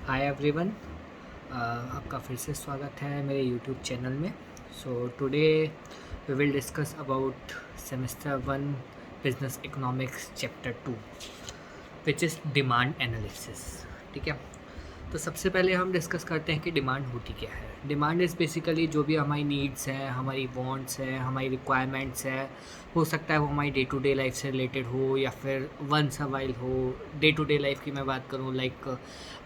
Hi everyone. आपका फिर से स्वागत है मेरे यूट्यूब चैनल में। So today we will discuss about semester 1 business economics chapter 2 which is demand analysis. ठीक है, तो सबसे पहले हम डिस्कस करते हैं कि डिमांड होती क्या है। डिमांड इज़ बेसिकली जो भी हमारी नीड्स हैं, हमारी वांट्स हैं, हमारी रिक्वायरमेंट्स है। हो सकता है वो हमारी डे टू डे लाइफ से रिलेटेड हो या फिर वंस अ वाइल हो। डे टू डे लाइफ की मैं बात करूँ, लाइक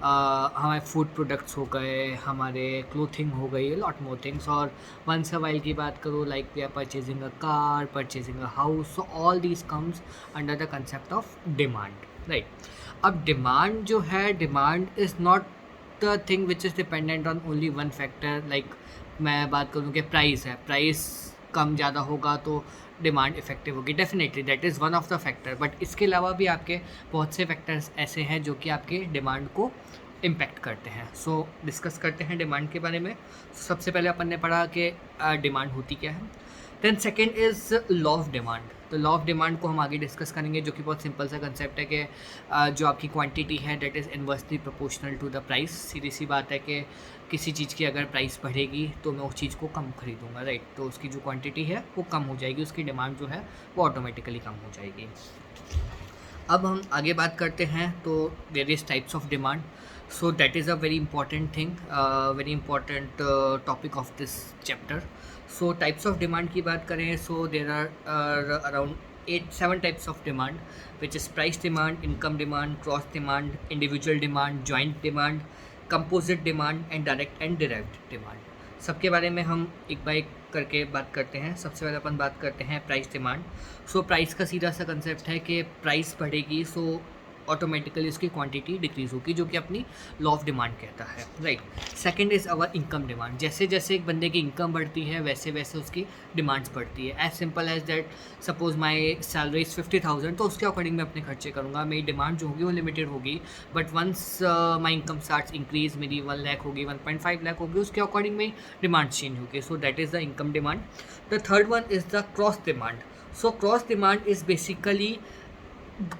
हमारे फूड प्रोडक्ट्स हो गए, हमारे क्लोथिंग हो गई, लॉट मोर थिंग्स। और वंस अ वाइल की बात करूँ, like we are purchasing a car, purchasing a house, so all these comes under the concept of demand, right. अब डिमांड जो है, demand is not the thing which is dependent on only one factor. Like मैं बात करूँ कि price है, price कम ज़्यादा होगा तो डिमांड इफेक्टिव होगी, definitely that is one of the factor. But इसके अलावा भी आपके बहुत से फैक्टर्स ऐसे हैं जो कि आपके डिमांड को इम्पैक्ट करते हैं। सो डिस्कस करते हैं डिमांड के बारे में। सबसे पहले अपन ने पढ़ा कि डिमांड होती क्या है। Then second is law of demand. तो लॉ ऑफ डिमांड को हम आगे डिस्कस करेंगे, जो कि बहुत सिंपल सा कंसेप्ट है कि जो आपकी क्वांटिटी है that is inversely proportional to the price. सीधी सी बात है कि किसी चीज़ की अगर प्राइस बढ़ेगी तो मैं उस चीज़ को कम खरीदूंगा, राइट। तो उसकी जो क्वांटिटी है वो कम हो जाएगी, उसकी डिमांड जो है वो ऑटोमेटिकली कम हो जाएगी। अब हम आगे बात करते हैं तो various types of demand. So that is a very important thing, very important topic of this chapter. So types of demand की बात करें, so there are around 7 types of demand, which is price demand, income demand, cross demand, individual demand, joint demand, composite demand and direct and derived demand. सबके बारे में हम एक बार एक करके बात करते हैं। सबसे पहले अपन बात करते हैं प्राइस डिमांड। सो प्राइस का सीधा सा कंसेप्ट है कि प्राइस बढ़ेगी सो ऑटोमेटिकली उसकी क्वांटिटी डिक्रीज़ होगी, जो कि अपनी लॉ ऑफ डिमांड कहता है, right. Second is our income demand. जैसे जैसे एक बंदे की इनकम बढ़ती है वैसे वैसे उसकी डिमांड्स बढ़ती है। As simple as that, suppose my salary is 50,000, तो उसके अकॉर्डिंग मैं अपने खर्चे करूँगा। मेरी डिमांड जो होगी वो लिमिटेड होगी। But once my income starts increase, मेरी 1 लाख होगी, 1.5 लाख होगी, उसके अकॉर्डिंग में डिमांड चेंज होगी। सो that is the income demand. The third one is the cross demand. So cross demand is basically,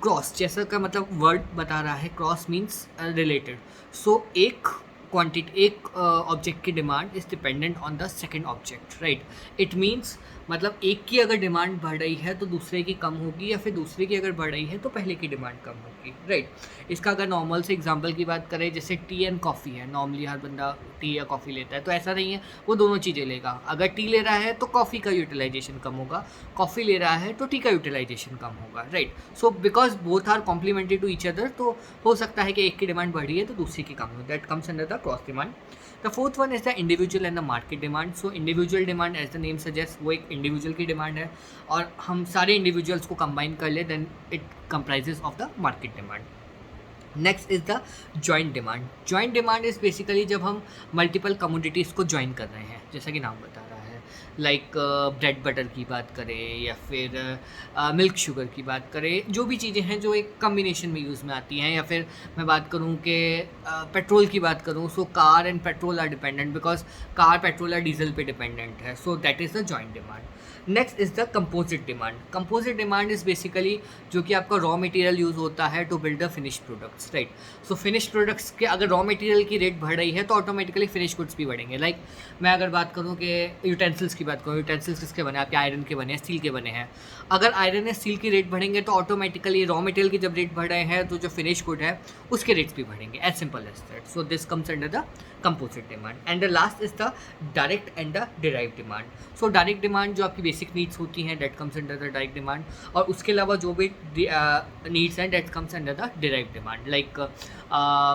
cross जैसा का मतलब वर्ड बता रहा है, क्रॉस मीन्स रिलेटेड। सो एक क्वांटिटी, एक ऑब्जेक्ट की demand is dependent on the second object, right. It means मतलब एक की अगर डिमांड बढ़ रही है तो दूसरे की कम होगी, या फिर दूसरे की अगर बढ़ रही है तो पहले की डिमांड कम होगी, राइट। इसका अगर नॉर्मल से एग्जांपल की बात करें, जैसे टी एंड कॉफ़ी है, नॉर्मली हर बंदा टी या कॉफ़ी लेता है, तो ऐसा नहीं है वो दोनों चीज़ें लेगा। अगर टी ले रहा है तो कॉफ़ी का यूटिलाइजेशन कम होगा, कॉफ़ी ले रहा है तो टी का यूटिलाइजेशन कम होगा, right. So because both are complementary to each other, तो हो सकता है कि एक की डिमांड बढ़ी है तो दूसरी की कम हो, that comes under the cross demand. The fourth one is the individual and the market demand. So individual demand, as the name suggest, वो एक इंडिविजुअल की डिमांड है, और हम सारे इंडिविजुअल्स को कंबाइन कर ले then it comprises of the market demand. Next is the joint demand. Joint demand is basically जब हम मल्टीपल कमोडिटीज़ को ज्वाइन कर रहे हैं, जैसा कि नाम बता रहा है, लाइक ब्रेड बटर की बात करें या फिर मिल्क शुगर की बात करें, जो भी चीज़ें हैं जो एक कम्बिनेशन में यूज़ में आती हैं। या फिर मैं बात करूँ कि पेट्रोल की बात करूँ, so car and petrol are dependent, because car petrol या डीजल पे डिपेंडेंट है। So that is the joint demand. Next is the composite demand. Composite demand is basically जो कि आपका रॉ मटेरियल यूज़ होता है to build the finish products, right. So finish products के अगर रॉ मटेरियल की रेट बढ़ रही है तो ऑटोमेटिकली फिनिश गुड्स भी बढ़ेंगे। लाइक मैं अगर बात करूँ कि यूटेंसिल्स की बात करूँ, यूटेंसिल्स किसके बने, आपके आयरन के बने हैं, स्टील के बने हैं। अगर आयरन या स्टील की रेट बढ़ेंगे तो ऑटोमेटिकली रॉ मटेरियल की जब रेट बढ़ रहे हैं तो जो फिनिश गुड है उसके रेट्स भी बढ़ेंगे, as simple as that. So this comes under the composite demand. And the last is the direct and the derive demand. So direct demand जो आपकी बेसिक नीड्स होती हैं, that comes under the direct demand, और उसके अलावा जो भी needs हैं that comes under the derive demand. Like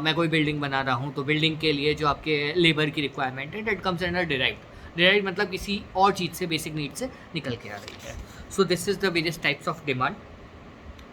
मैं कोई बिल्डिंग बना रहा हूँ तो बिल्डिंग के लिए जो आपके लेबर की रिक्वायरमेंट है date comes under derive. Derive मतलब किसी और चीज़ से, बेसिक नीड से निकल के आ रही है। So this is the various types of demand.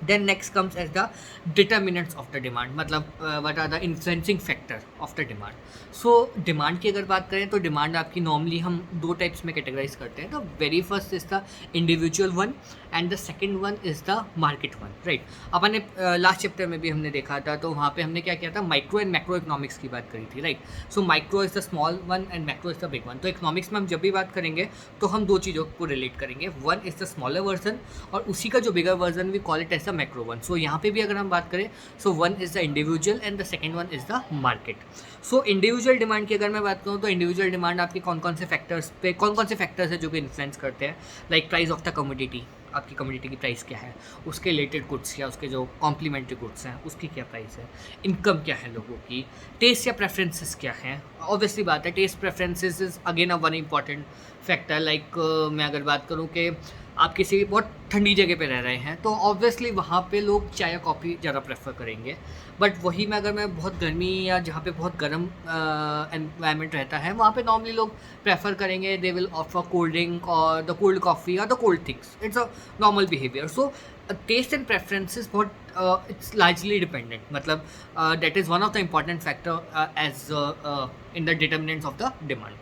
Then next comes as the determinants of the demand, मतलब what are the influencing factor of the demand. So demand की अगर बात करें तो डिमांड आपकी नॉर्मली हम 2 टाइप्स में कैटेगराइज करते हैं। The very first is the individual one and the second one is the market one, right. अपन ने लास्ट चैप्टर में भी हमने देखा था, तो वहाँ पे हमने क्या किया था, माइक्रो एंड मैक्रो इकोनॉमिक्स की बात करी थी, right. So micro is the small one and macro is the big one. तो इकोनॉमिक्स में हम जब भी बात करेंगे तो हम दो चीज़ों को रिलेट करेंगे, one is the smaller version और उसी का जो bigger version we call it as the macro one. So यहाँ पे भी अगर हम बात करें, so one is the individual and the second one is the market. So individual demand की अगर मैं बात करूँ तो इंडिविजुअल डिमांड आपके कौन कौन से फैक्टर्स है जो कि इन्फ्लुएंस करते हैं, like price of the commodity, आपकी कमोडिटी की प्राइस क्या है, उसके रिलेटेड गुड्स या उसके जो कॉम्प्लीमेंट्री गुड्स हैं उसकी क्या प्राइस है, इनकम क्या है लोगों की, टेस्ट या प्रेफरेंसेस क्या हैं। ऑब्वियसली बात है, taste preferences is again a one important factor. Like मैं अगर बात करूँ कि आप किसी बहुत ठंडी जगह पे रह रहे हैं तो ऑब्वियसली वहाँ पे लोग चाय या कॉफ़ी ज़्यादा प्रेफर करेंगे, बट वही में अगर मैं बहुत गर्मी या जहाँ पे बहुत गर्म एनवायरनमेंट रहता है वहाँ पे नॉर्मली लोग प्रेफर करेंगे, they will offer cold drink और द कोल्ड कॉफ़ी और the cold things. It's a normal behaviour. So taste and preferences बहुत इट्स लार्जली डिपेंडेंट, मतलब that is one of the important factor as in the determinants of the demand.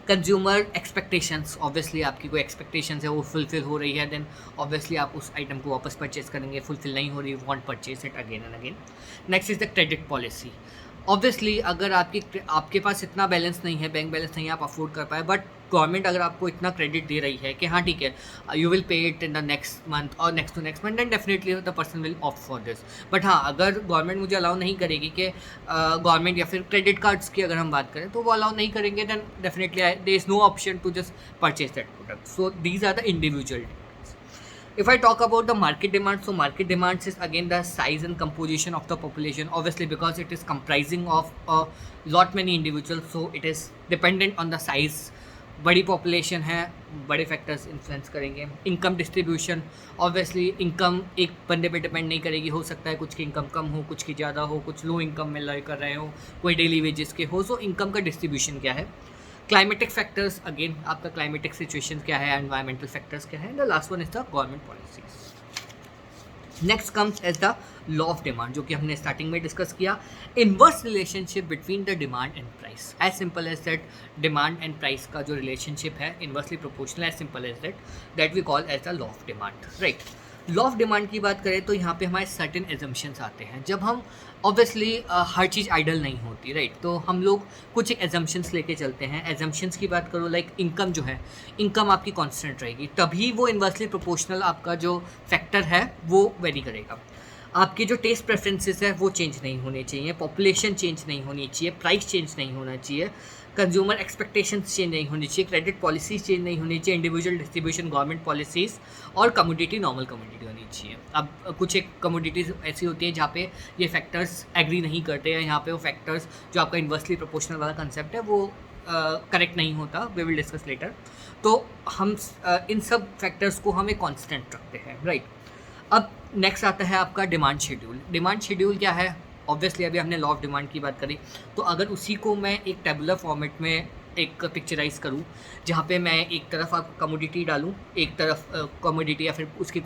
Consumer expectations, obviously आपकी कोई expectations है वो fulfil हो रही है, then obviously आप उस आइटम को वापस परचेज करेंगे। फुलफिल नहीं हो रही, want purchase it again and again. Next is the credit policy. Obviously अगर आपके पास इतना बैलेंस नहीं है, बैंक बैलेंस नहीं है, आप अफोर्ड कर पाए, बट गवर्नमेंट अगर आपको इतना क्रेडिट दे रही है कि हाँ ठीक है, you will pay it in the next month और next to next month, then definitely the person will opt for this. But हाँ, अगर गवर्नमेंट मुझे अलाउ नहीं करेगी कि गवर्नमेंट या फिर क्रेडिट कार्ड्स की अगर हम बात करें तो वो अलाउ नहीं करेंगे, then definitely there is no option to just purchase that product. So these are the individual. If I talk about the market demand, so market demands is again the size and composition of the population, obviously because it is comprising of a lot many individuals, so it is dependent on the size. बड़ी population है, बड़े factors influence करेंगे। Income distribution, obviously income एक बंदे पे depend नहीं करेगी, हो सकता है कुछ की इनकम कम हो, कुछ की ज़्यादा हो, कुछ लो इनकम में लर्न कर रहे हो, कोई डेली वेजेस के हो। सो इनकम का डिस्ट्रीब्यूशन क्या है। क्लाइमेटिक फैक्टर्स, अगेन आपका क्लाइमेटिक सिचुएशन क्या है, एनवायरमेंटल फैक्टर्स क्या है। The last one is the government policies. Next comes as the law of demand, जो कि हमने स्टार्टिंग में डिस्कस किया। Inverse relationship between the demand and price, as simple as that. Demand and price का जो relationship है inversely proportional, as simple as that we call as the law of demand, right. Law of demand की बात करें तो यहाँ पे हमारे सर्टेन एजम्पशंस आते हैं। जब हम ऑब्वियसली हर चीज़ आइडल नहीं होती, राइट, तो हम लोग कुछ एक एजम्पशंस लेके चलते हैं। एजम्पशंस की बात करो, लाइक इनकम जो है, इनकम आपकी कांस्टेंट रहेगी, तभी वो इनवर्सली प्रोपोर्शनल आपका जो फैक्टर है वो वेरी करेगा। आपकी जो टेस्ट प्रेफरेंसेस है वो चेंज नहीं होने चाहिए, पॉपुलेशन चेंज नहीं होनी चाहिए, प्राइस चेंज नहीं होना चाहिए, कंज्यूमर एक्सपेक्टेशंस चेंज नहीं होनी चाहिए, क्रेडिट पॉलिसीज चेंज नहीं होनी चाहिए, इंडिविजुअल डिस्ट्रीब्यूशन, गवर्नमेंट पॉलिसीज़ और कमोडिटी नॉर्मल कमोडिटी होनी चाहिए। अब कुछ एक कमोडिटीज़ ऐसी होती हैं जहाँ पे ये फैक्टर्स एग्री नहीं करते हैं, यहाँ पे वो फैक्टर्स जो आपका इन्वर्सली प्रोपोर्शनल वाला कंसेप्ट है वो करेक्ट नहीं होता, वी विल डिस्कस लेटर। तो हम इन सब फैक्टर्स को हमें कॉन्स्टेंट रखते हैं, राइट। अब नेक्स्ट आता है आपका डिमांड शेड्यूल। डिमांड शेड्यूल क्या है, ऑब्वियसली अभी हमने लॉ ऑफ डिमांड की बात करी, तो अगर उसी को मैं एक टेबुलर फॉर्मेट में एक पिक्चराइज करूँ, जहाँ पे मैं एक तरफ आप कमोडिटी डालूँ, एक तरफ कमोडिटी या फिर उसकी